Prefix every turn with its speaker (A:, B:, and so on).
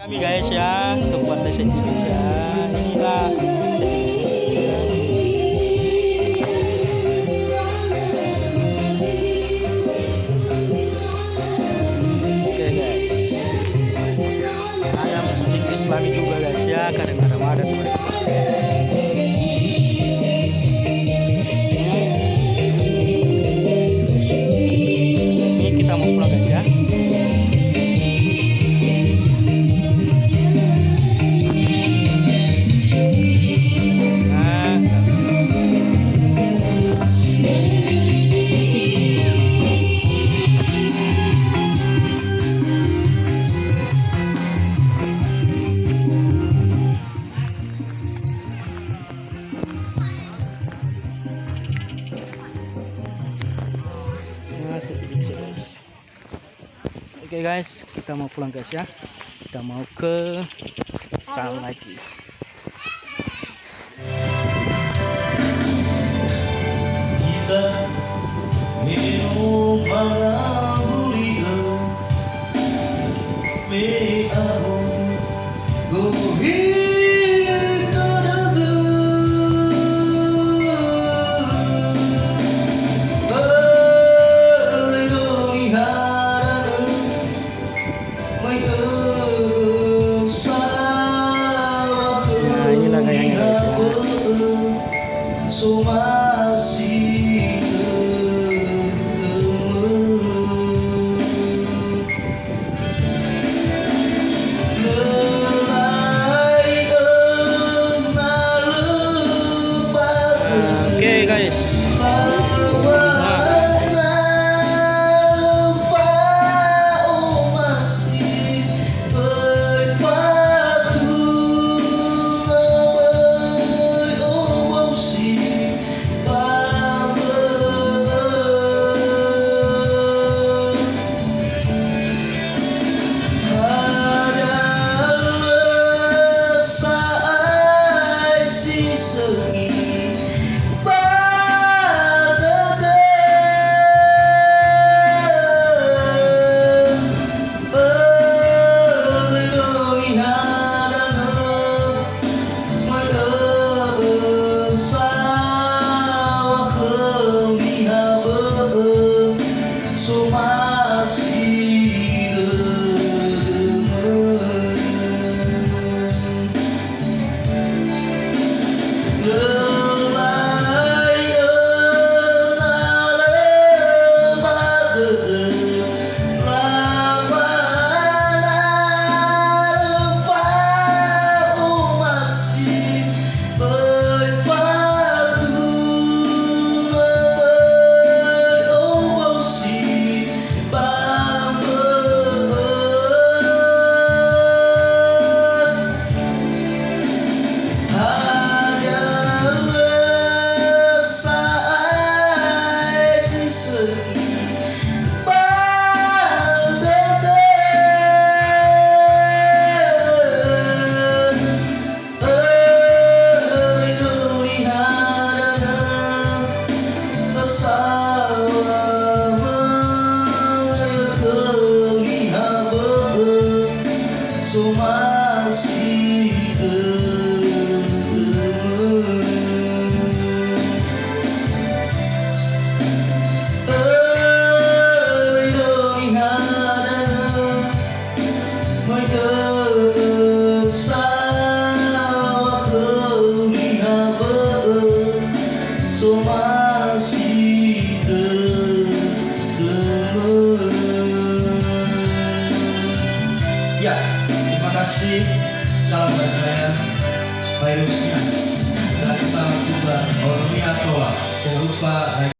A: Kami guys ya, untuk Pantai Set Indonesia. Inilah oke guys. Ada masjid Islami juga guys ya, karena Ramadan 2020. Ini kita mau pulang guys ya. Oke guys, kita mau pulang guys ya. Kita mau ke sana lagi.
B: Kita minum pangabulian me amo gohi
A: Oke guys.
B: Ya, terima kasih. Salam dari saya, Virusnya. Dan salam juga Ornia Toa. Jangan lupa